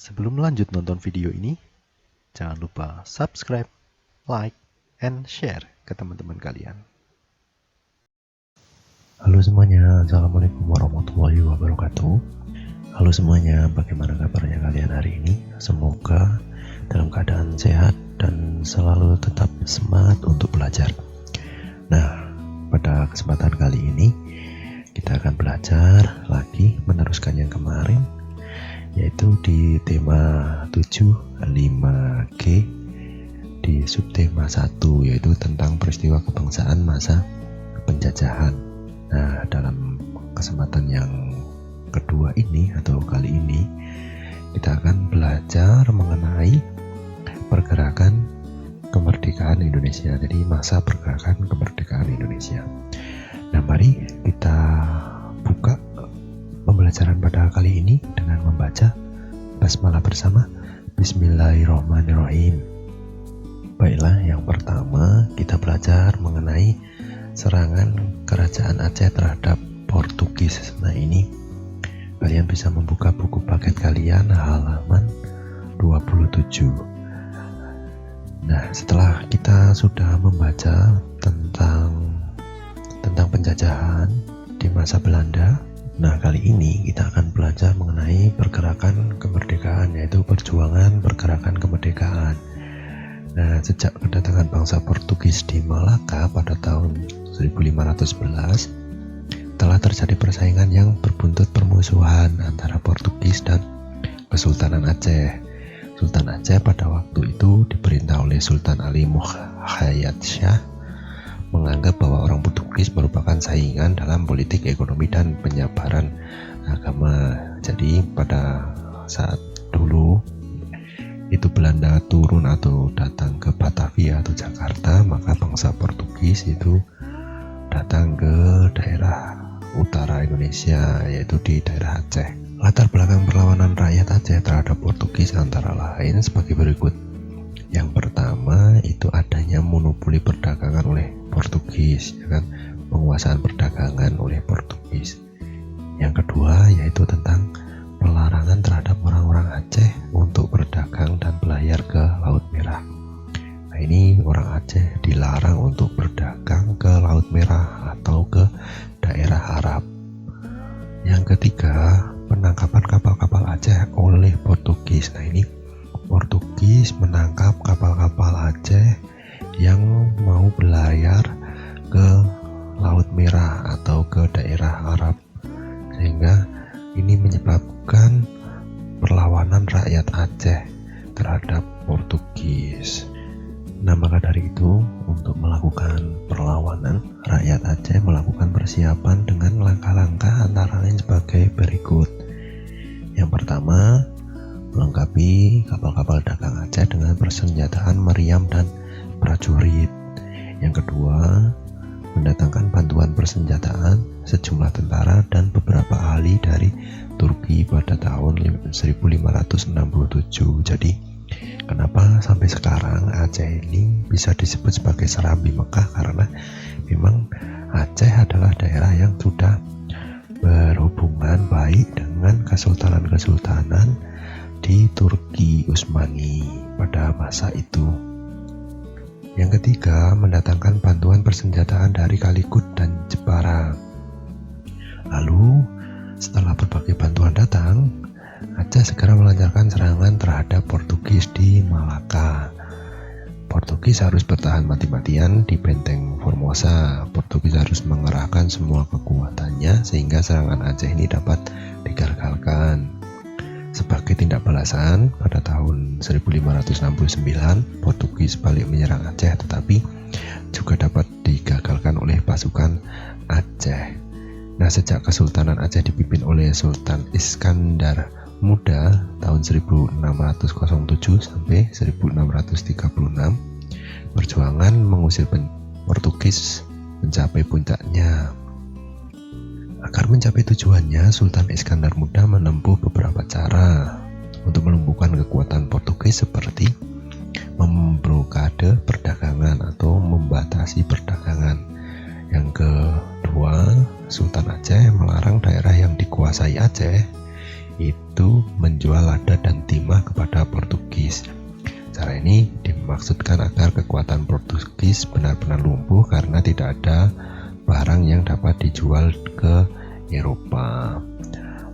Sebelum lanjut nonton video ini, jangan lupa subscribe, like, and share ke teman-teman kalian. Halo semuanya, Assalamualaikum warahmatullahi wabarakatuh. Halo semuanya, bagaimana kabarnya kalian hari ini? Semoga dalam keadaan sehat dan selalu tetap semangat untuk belajar. Nah, pada kesempatan kali ini kita akan belajar lagi meneruskan yang kemarin, yaitu di tema 7.5G di subtema 1, yaitu tentang peristiwa kebangsaan masa penjajahan. Nah, dalam kesempatan yang kedua ini atau kali ini kita akan belajar mengenai pergerakan kemerdekaan Indonesia. Jadi masa pergerakan kemerdekaan Indonesia. Nah, mari kita buka pembelajaran pada kali ini dengan membaca basmalah bersama. Bismillahirrahmanirrahim. Baiklah, yang pertama kita belajar mengenai serangan kerajaan Aceh terhadap Portugis. Nah, ini kalian bisa membuka buku paket kalian halaman 27. Nah, setelah kita sudah membaca tentang penjajahan di masa Belanda, nah kali ini kita akan belajar mengenai pergerakan kemerdekaan, yaitu perjuangan pergerakan kemerdekaan. Nah, sejak kedatangan bangsa Portugis di Malaka pada tahun 1511, telah terjadi persaingan yang berbuntut permusuhan antara Portugis dan Kesultanan Aceh. Sultan Aceh pada waktu itu diperintah oleh Sultan Ali Muhayyad Shah menganggap bahwa orang Portugis merupakan saingan dalam politik, ekonomi, dan penyebaran agama. Jadi pada saat dulu itu Belanda turun atau datang ke Batavia atau Jakarta, maka bangsa Portugis itu datang ke daerah utara Indonesia, yaitu di daerah Aceh. Latar belakang perlawanan rakyat Aceh terhadap Portugis antara lain sebagai berikut. Yang pertama itu adanya monopoli perdagangan oleh Portugis, ya kan? Penguasaan perdagangan oleh Portugis. Yang kedua yaitu tentang pelarangan terhadap orang-orang Aceh untuk berdagang dan berlayar ke Laut Merah. Nah, ini orang Aceh dilarang untuk berdagang ke Laut Merah atau ke daerah Arab. Yang ketiga, penangkapan kapal-kapal Aceh oleh Portugis. Nah, ini Portugis menangkap kapal-kapal Aceh yang mau berlayar ke Laut Merah atau ke daerah Arab, sehingga ini menyebabkan perlawanan rakyat Aceh terhadap Portugis. Nah, maka dari itu untuk melakukan perlawanan, rakyat Aceh melakukan persiapan dengan langkah-langkah antara lain sebagai berikut. Yang pertama, melengkapi kapal-kapal dagang Aceh dengan persenjataan meriam dan prajurit. Yang kedua, mendatangkan bantuan persenjataan sejumlah tentara dan beberapa ahli dari Turki pada tahun 1567. Jadi kenapa sampai sekarang Aceh ini bisa disebut sebagai Serambi Mekah? Karena memang Aceh adalah daerah yang sudah berhubungan baik dengan kesultanan-kesultanan di Turki Utsmani pada masa itu. Yang ketiga, mendatangkan bantuan persenjataan dari Calicut dan Jepara. Lalu, setelah berbagai bantuan datang, Aceh segera melancarkan serangan terhadap Portugis di Malaka. Portugis harus bertahan mati-matian di benteng Formosa. Portugis harus mengerahkan semua kekuatannya sehingga serangan Aceh ini dapat digagalkan. Sebagai tindak balasan, pada tahun 1569, Portugis balik menyerang Aceh, tetapi juga dapat digagalkan oleh pasukan Aceh. Nah, sejak Kesultanan Aceh dipimpin oleh Sultan Iskandar Muda tahun 1607 sampai 1636, perjuangan mengusir Portugis mencapai puncaknya. Agar mencapai tujuannya, Sultan Iskandar Muda menempuh beberapa cara untuk melumpuhkan kekuatan Portugis, seperti memblokade perdagangan atau membatasi perdagangan. Yang kedua, Sultan Aceh melarang daerah yang dikuasai Aceh itu menjual lada dan timah kepada Portugis. Cara ini dimaksudkan agar kekuatan Portugis benar-benar lumpuh karena tidak ada barang yang dapat dijual ke Eropa.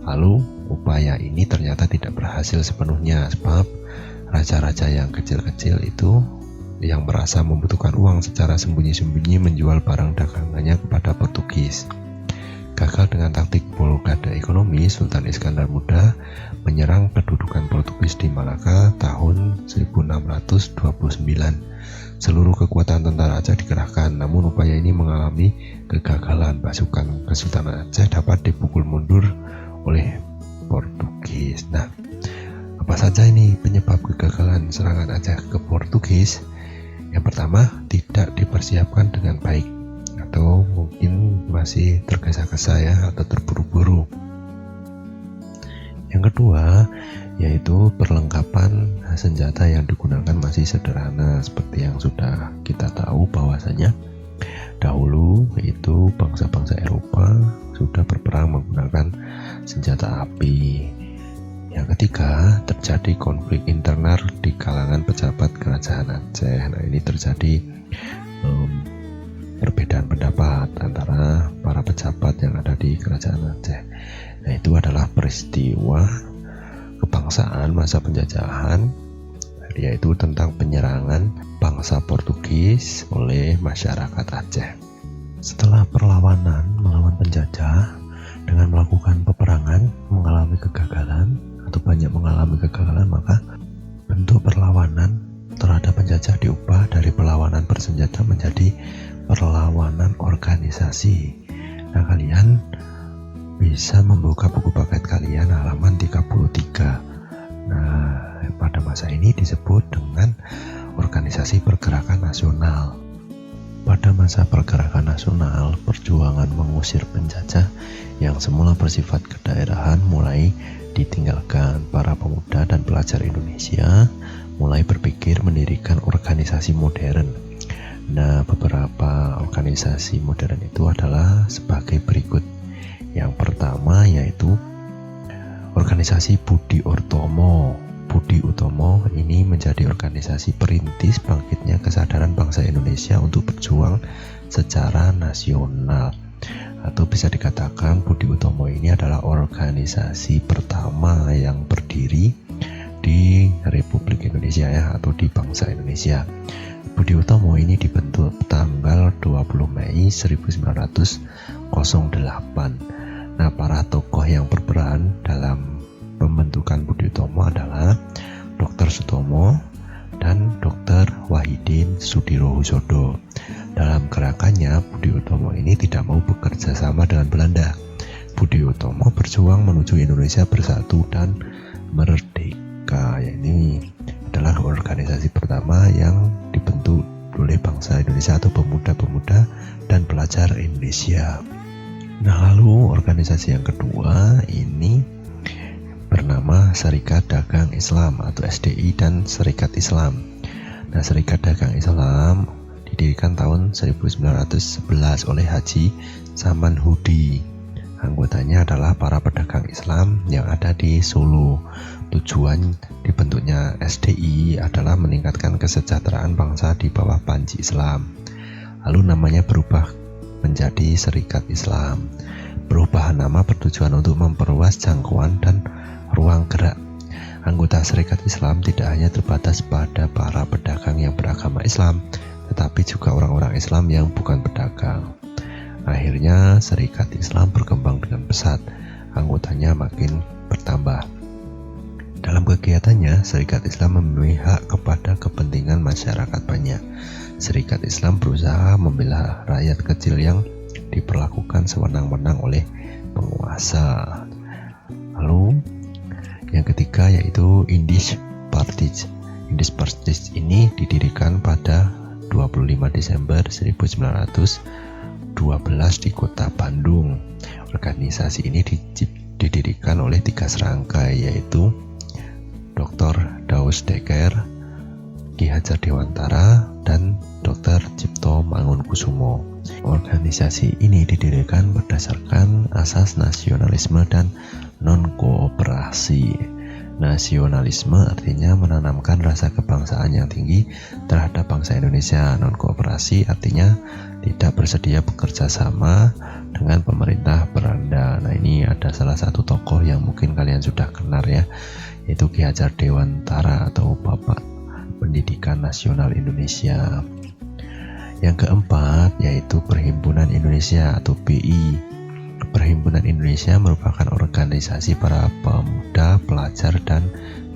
Lalu upaya ini ternyata tidak berhasil sepenuhnya, sebab raja-raja yang kecil-kecil itu yang merasa membutuhkan uang secara sembunyi-sembunyi menjual barang dagangannya kepada Portugis. Gagal dengan taktik blokade ekonomi, Sultan Iskandar Muda menyerang kedudukan Portugis di Malaka tahun 1629. Seluruh kekuatan tentara Aceh dikerahkan, namun upaya ini mengalami kegagalan. Pasukan Kesultanan Aceh dapat dipukul mundur oleh Portugis. Nah, apa saja ini penyebab kegagalan serangan Aceh ke Portugis? Yang pertama, tidak dipersiapkan dengan baik, atau mungkin masih tergesa-gesa ya, atau terburu-buru. Yang kedua, yaitu perlengkapan senjata yang digunakan masih sederhana, seperti yang sudah kita tahu bahwasanya dahulu itu bangsa-bangsa Eropa sudah berperang menggunakan senjata api. Yang ketiga, terjadi konflik internal di kalangan pejabat kerajaan Aceh. Nah, ini terjadi perbedaan pendapat antara para pejabat yang ada di kerajaan Aceh. Nah, itu adalah peristiwa kebangsaan masa penjajahan, yaitu tentang penyerangan bangsa Portugis oleh masyarakat Aceh. Setelah perlawanan melawan penjajah dengan melakukan peperangan mengalami kegagalan atau banyak mengalami kegagalan, maka bentuk perlawanan terhadap penjajah diubah dari perlawanan bersenjata menjadi perlawanan organisasi. Nah, kalian bisa membuka buku paket kalian halaman 33. Nah, pada masa ini disebut dengan organisasi pergerakan nasional. Pada masa pergerakan nasional, perjuangan mengusir penjajah yang semula bersifat kedaerahan mulai ditinggalkan. Para pemuda dan pelajar Indonesia mulai berpikir mendirikan organisasi modern. Nah, beberapa organisasi modern itu adalah sebagai berikut. Yang pertama yaitu organisasi Budi Utomo. Budi Utomo ini menjadi organisasi perintis bangkitnya kesadaran bangsa Indonesia untuk berjuang secara nasional. Atau bisa dikatakan Budi Utomo ini adalah organisasi pertama yang berdiri di Republik Indonesia ya, atau di bangsa Indonesia. Budi Utomo ini dibentuk tanggal 20 Mei 1908. Nah, para tokoh yang berperan dalam pembentukan Budi Utomo adalah Dr. Sutomo dan Dr. Wahidin Sudirohusodo. Dalam gerakannya, Budi Utomo ini tidak mau bekerja sama dengan Belanda. Budi Utomo berjuang menuju Indonesia bersatu dan merdeka. Ini adalah organisasi pertama yang dibentuk oleh bangsa Indonesia atau pemuda-pemuda dan pelajar Indonesia. Nah, lalu organisasi yang kedua ini bernama Serikat Dagang Islam atau SDI dan Serikat Islam. Nah, Serikat Dagang Islam didirikan tahun 1911 oleh Haji Saman Hudi. Anggotanya adalah para pedagang Islam yang ada di Solo. Tujuan dibentuknya SDI adalah meningkatkan kesejahteraan bangsa di bawah panji Islam. Lalu namanya berubah menjadi Serikat Islam. Perubahan nama bertujuan untuk memperluas jangkauan dan ruang gerak. Anggota Serikat Islam tidak hanya terbatas pada para pedagang yang beragama Islam, tetapi juga orang-orang Islam yang bukan pedagang. Akhirnya Serikat Islam berkembang dengan pesat, anggotanya makin bertambah. Dalam kegiatannya, Serikat Islam memihak kepada kepentingan masyarakat banyak. Serikat Islam berusaha membela rakyat kecil yang diperlakukan sewenang-wenang oleh penguasa. Lalu yang ketiga yaitu Indies Parties. Indies Parties ini didirikan pada 25 Desember 1912 di kota Bandung. Organisasi ini didirikan oleh 3 serangkai yaitu Dr. Daus Dekker, Ki Hajar Dewantara, dan Dr. Cipto Mangunkusumo. Organisasi ini didirikan berdasarkan asas nasionalisme dan non-kooperasi. Nasionalisme artinya menanamkan rasa kebangsaan yang tinggi terhadap bangsa Indonesia. Non-kooperasi artinya tidak bersedia bekerja sama dengan pemerintah Belanda. Nah, ini ada salah satu tokoh yang mungkin kalian sudah kenal ya, yaitu Ki Hajar Dewantara atau Bapak Pendidikan Nasional Indonesia. Yang keempat yaitu Perhimpunan Indonesia atau BI. Perhimpunan Indonesia merupakan organisasi para pemuda, pelajar, dan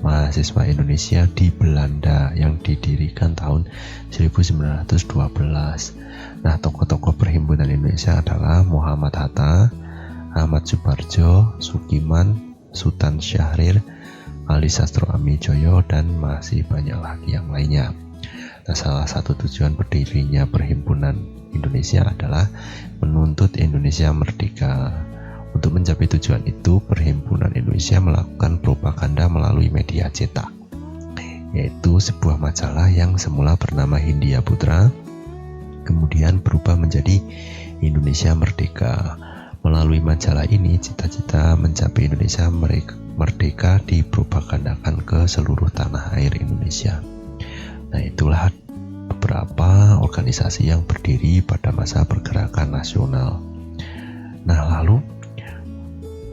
mahasiswa Indonesia di Belanda yang didirikan tahun 1912. Nah, tokoh-tokoh Perhimpunan Indonesia adalah Muhammad Hatta, Ahmad Suparjo, Sukiman, Sultan Syahrir, Ali Sastro Amijoyo, dan masih banyak lagi yang lainnya. Nah, salah satu tujuan berdirinya Perhimpunan Indonesia adalah menuntut Indonesia merdeka. Untuk mencapai tujuan itu, Perhimpunan Indonesia melakukan propaganda melalui media cetak, yaitu sebuah majalah yang semula bernama Hindia Putra, kemudian berubah menjadi Indonesia Merdeka. Melalui majalah ini, cita-cita mencapai Indonesia merdeka dipropagandakan ke seluruh tanah air Indonesia. Nah, itulah beberapa organisasi yang berdiri pada masa pergerakan nasional. Nah, lalu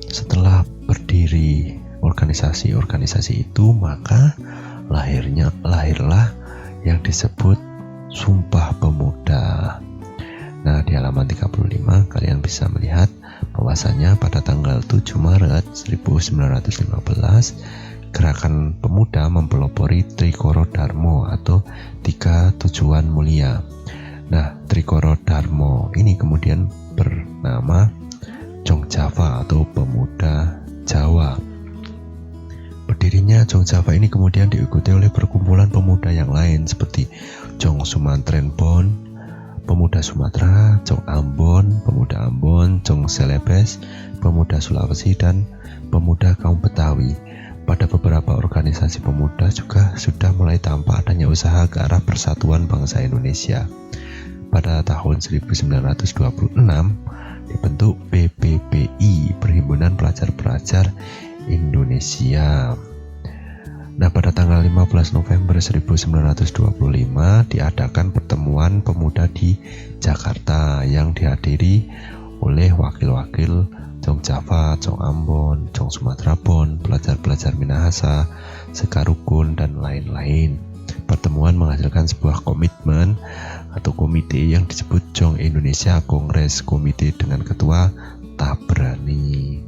setelah berdiri organisasi-organisasi itu, maka lahirlah yang disebut Sumpah Pemuda. Nah, di halaman 35 kalian bisa melihat bahwasanya pada tanggal 7 Maret 1915 Gerakan Pemuda mempelopori Trikoro Darmo atau 3 tujuan mulia. Nah, Trikoro Darmo ini kemudian bernama Jong Java atau Pemuda Jawa. Berdirinya Jong Java ini kemudian diikuti oleh perkumpulan pemuda yang lain seperti Jong Sumantren Bon, Pemuda Sumatera, Jong Ambon, Pemuda Ambon, Jong Celebes, Pemuda Sulawesi, dan Pemuda Kaum Betawi. Pada beberapa organisasi pemuda juga sudah mulai tampak adanya usaha ke arah persatuan bangsa Indonesia. Pada tahun 1926 dibentuk PPPI, Perhimpunan Pelajar-Pelajar Indonesia. Nah, pada tanggal 15 November 1925 diadakan pertemuan pemuda di Jakarta yang dihadiri oleh wakil-wakil Jong Java, Jong Ambon, Jong Sumatera Bon, pelajar-pelajar Minahasa, Sekarukun, dan lain-lain. Pertemuan menghasilkan sebuah komitmen atau komite yang disebut Jong Indonesia Kongres Komite dengan ketua Tabrani.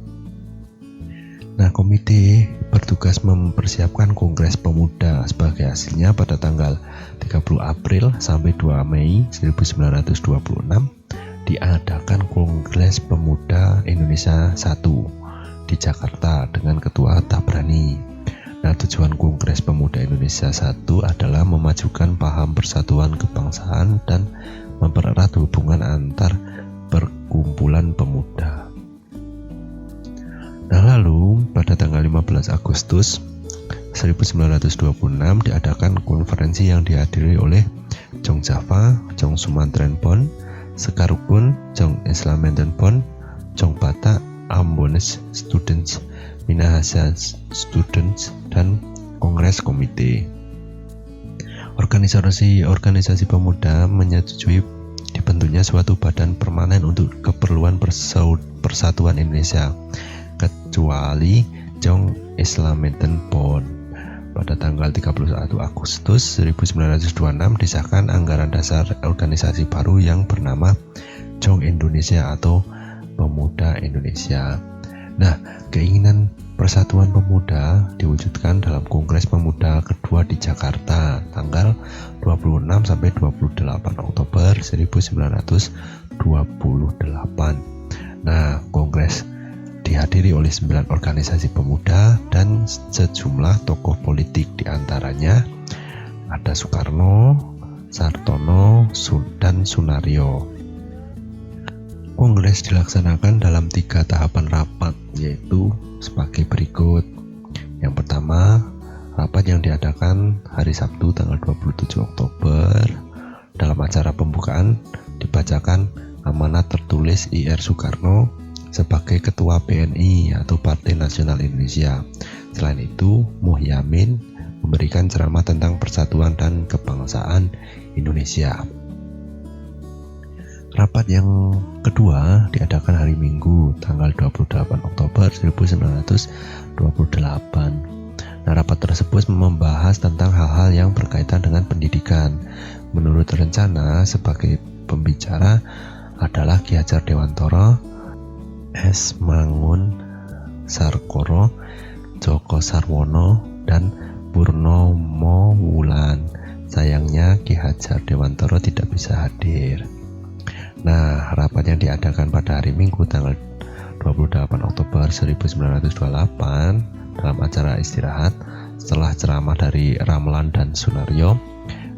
Nah, komite bertugas mempersiapkan Kongres Pemuda. Sebagai hasilnya pada tanggal 30 April sampai 2 Mei 1926 diadakan Kongres Pemuda Indonesia 1 di Jakarta dengan ketua Tabrani. Nah, tujuan Kongres Pemuda Indonesia 1 adalah memajukan paham persatuan kebangsaan dan mempererat hubungan antar perkumpulan pemuda. Nah, lalu pada tanggal 15 Agustus 1926 diadakan konferensi yang dihadiri oleh Jong Java, Jong Sumantren Bon, Sekarukun, Jong Islamenten Bon, Jong Batak, Ambonese Students, Minahasa Students, dan Kongres Komite. Organisasi pemuda menyetujui dibentuknya suatu badan permanen untuk keperluan persatuan Indonesia, kecuali Jong Islamenten Bon. Pada tanggal 31 Agustus 1926 disahkan anggaran dasar organisasi baru yang bernama Jong Indonesia atau Pemuda Indonesia. Nah, keinginan persatuan pemuda diwujudkan dalam Kongres Pemuda kedua di Jakarta tanggal 26 sampai 28 Oktober 1928. Nah, Kongres dihadiri oleh 9 organisasi pemuda dan sejumlah tokoh politik, diantaranya ada Soekarno, Sartono, dan Sunario. Kongres dilaksanakan dalam 3 tahapan rapat, yaitu sebagai berikut. Yang pertama, rapat yang diadakan hari Sabtu tanggal 27 Oktober. Dalam acara pembukaan dibacakan amanat tertulis IR Soekarno sebagai Ketua PNI atau Partai Nasional Indonesia. Selain itu, Muhyamin memberikan ceramah tentang persatuan dan kebangsaan Indonesia. Rapat yang kedua diadakan hari Minggu, tanggal 28 Oktober 1928. Nah, rapat tersebut membahas tentang hal-hal yang berkaitan dengan pendidikan. Menurut rencana, sebagai pembicara adalah Ki Hajar Dewantara, S. Mangun Sarkoro, Joko Sarwono, dan Purnomo Wulan. Sayangnya Ki Hajar Dewantara tidak bisa hadir. Nah, rapat yang diadakan pada hari Minggu tanggal 28 Oktober 1928 dalam acara istirahat setelah ceramah dari Ramlan dan Sunaryo,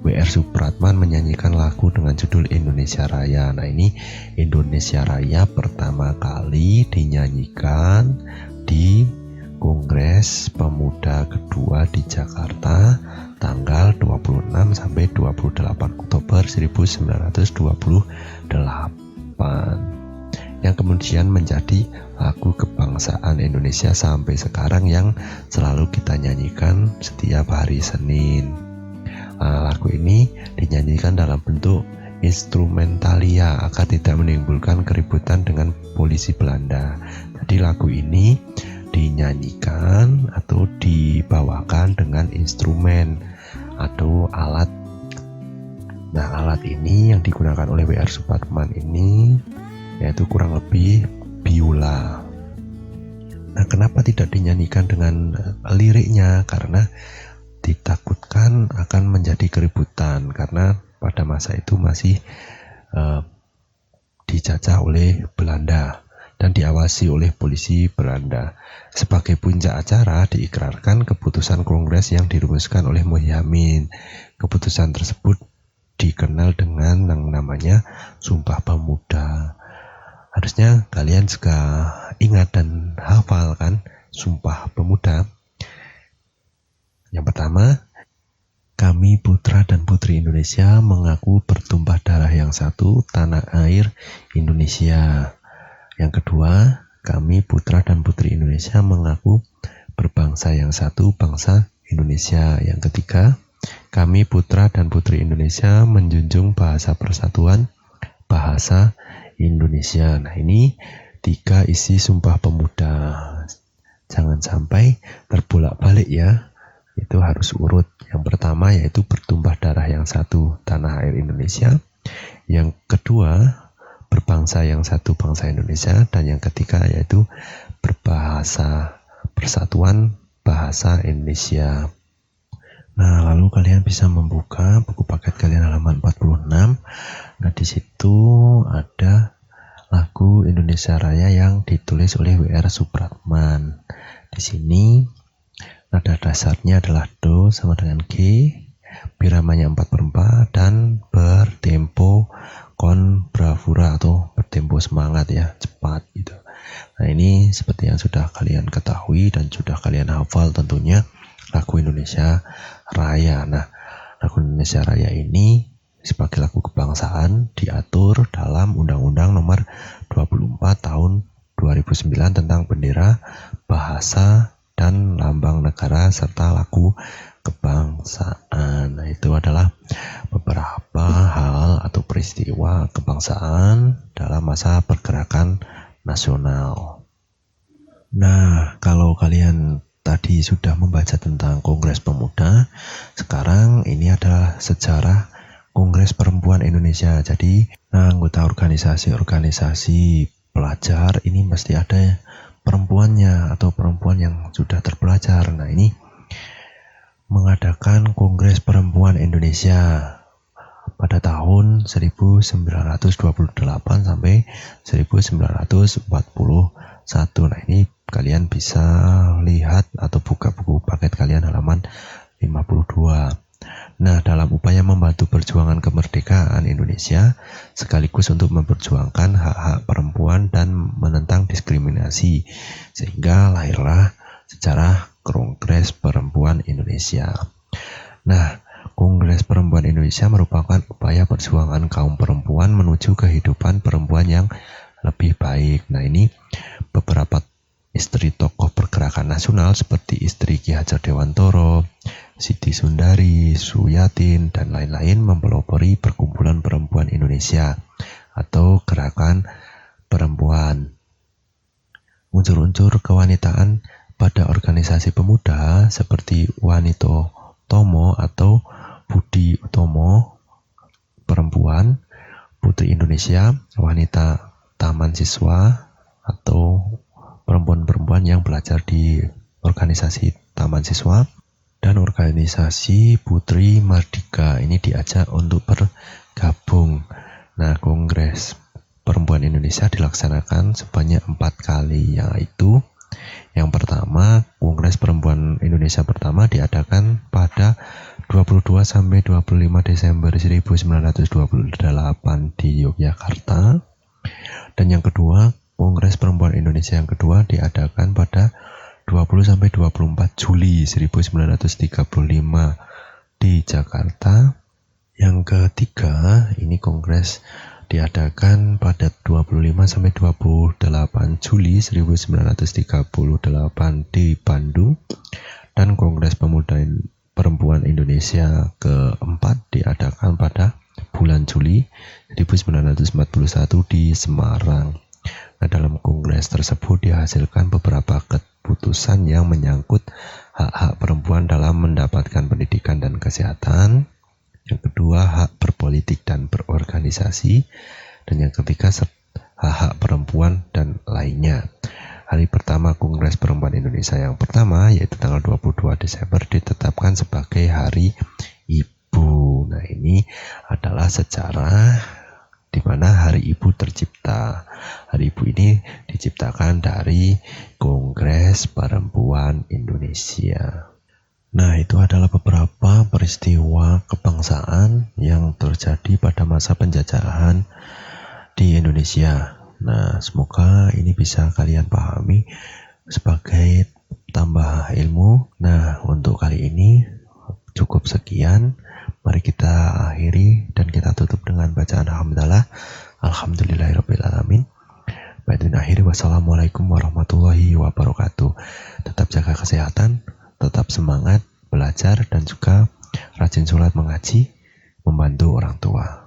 W.R. Supratman menyanyikan lagu dengan judul Indonesia Raya. Nah, ini Indonesia Raya pertama kali dinyanyikan di Kongres Pemuda kedua di Jakarta tanggal 26 sampai 28 Oktober 1928 yang kemudian menjadi lagu kebangsaan Indonesia sampai sekarang yang selalu kita nyanyikan setiap hari Senin. Lagu ini dinyanyikan dalam bentuk instrumentalia agar tidak menimbulkan keributan dengan polisi Belanda. Jadi lagu ini dinyanyikan atau dibawakan dengan instrumen atau alat. Nah, alat ini yang digunakan oleh W.R. Supratman ini yaitu kurang lebih biola. Nah, kenapa tidak dinyanyikan dengan liriknya? Karena ditakutkan akan menjadi keributan, karena pada masa itu masih dijajah oleh Belanda dan diawasi oleh polisi Belanda. Sebagai puncak acara diikrarkan keputusan Kongres yang dirumuskan oleh Muhyamin. Keputusan tersebut dikenal dengan yang namanya Sumpah Pemuda. Harusnya kalian juga ingat dan hafal kan Sumpah Pemuda. Yang pertama, kami putra dan putri Indonesia mengaku bertumpah darah yang satu, tanah air Indonesia. Yang kedua, kami putra dan putri Indonesia mengaku berbangsa yang satu, bangsa Indonesia. Yang ketiga, kami putra dan putri Indonesia menjunjung bahasa persatuan, bahasa Indonesia. Nah, ini 3 isi Sumpah Pemuda. Jangan sampai terbolak-balik ya. Itu harus urut. Yang pertama yaitu bertumpah darah yang satu, tanah air Indonesia. Yang kedua, berbangsa yang satu, bangsa Indonesia. Dan yang ketiga yaitu berbahasa persatuan, bahasa Indonesia. Nah, lalu kalian bisa membuka buku paket kalian halaman 46. Nah, di situ ada lagu Indonesia Raya yang ditulis oleh W.R. Supratman. Di sini nada dasarnya adalah Do sama dengan G, biramanya 4/4 dan bertempo con bravura atau bertempo semangat ya, cepat gitu. Nah, ini seperti yang sudah kalian ketahui dan sudah kalian hafal tentunya lagu Indonesia Raya. Nah, lagu Indonesia Raya ini sebagai lagu kebangsaan diatur dalam Undang-Undang Nomor 24 Tahun 2009 tentang bendera, bahasa, dan lambang negara serta lagu kebangsaan. Nah, itu adalah beberapa hal atau peristiwa kebangsaan dalam masa pergerakan nasional. Nah, kalau kalian tadi sudah membaca tentang Kongres Pemuda, sekarang ini adalah sejarah Kongres Perempuan Indonesia. Jadi, anggota organisasi pelajar ini mesti ada perempuannya atau perempuan yang sudah terpelajar. Nah, ini mengadakan Kongres Perempuan Indonesia pada tahun 1928 sampai 1941. Nah, ini kalian bisa lihat atau buka buku paket kalian halaman 52. Nah, dalam upaya membantu perjuangan kemerdekaan Indonesia sekaligus untuk memperjuangkan hak-hak perempuan dan menentang diskriminasi, sehingga lahirlah sejarah Kongres Perempuan Indonesia. Nah, Kongres Perempuan Indonesia merupakan upaya perjuangan kaum perempuan menuju kehidupan perempuan yang lebih baik. Nah, ini beberapa istri tokoh pergerakan nasional seperti istri Ki Hajar Dewantoro, Siti Sundari, Suyatin, dan lain-lain mempelopori Perkumpulan Perempuan Indonesia atau Gerakan Perempuan. Unsur-unsur kewanitaan pada organisasi pemuda seperti Wanito Tomo atau Budi Utomo Perempuan, Putri Indonesia, Wanita Taman Siswa atau perempuan-perempuan yang belajar di organisasi Taman Siswa, dan organisasi Putri Mardika ini diajak untuk bergabung. Nah, Kongres Perempuan Indonesia dilaksanakan sebanyak 4 kali, yaitu yang pertama, Kongres Perempuan Indonesia pertama diadakan pada 22 sampai 25 Desember 1928 di Yogyakarta. Dan yang kedua, Kongres Perempuan Indonesia yang kedua diadakan pada 20 sampai 24 Juli 1935 di Jakarta. Yang ketiga, ini kongres diadakan pada 25 sampai 28 Juli 1938 di Bandung. Dan Kongres Pemuda Perempuan Indonesia keempat diadakan pada bulan Juli 1941 di Semarang. Nah, dalam kongres tersebut dihasilkan beberapa keputusan yang menyangkut hak-hak perempuan dalam mendapatkan pendidikan dan kesehatan. Yang kedua, hak berpolitik dan berorganisasi. Dan yang ketiga, hak-hak perempuan dan lainnya. Hari pertama Kongres Perempuan Indonesia yang pertama, yaitu tanggal 22 Desember, ditetapkan sebagai Hari Ibu. Nah, ini adalah sejarah di mana Hari Ibu tercipta. Hari Ibu ini diciptakan dari Kongres Perempuan Indonesia. Nah, itu adalah beberapa peristiwa kebangsaan yang terjadi pada masa penjajahan di Indonesia. Nah, semoga ini bisa kalian pahami sebagai tambah ilmu. Nah, untuk kali ini cukup sekian. Mari kita akhiri dan kita tutup dengan bacaan hamdalah. Alhamdulillahirrabbilalamin. Baik, akhiri wassalamualaikum warahmatullahi wabarakatuh. Tetap jaga kesehatan, tetap semangat belajar, dan juga rajin sholat mengaji, membantu orang tua.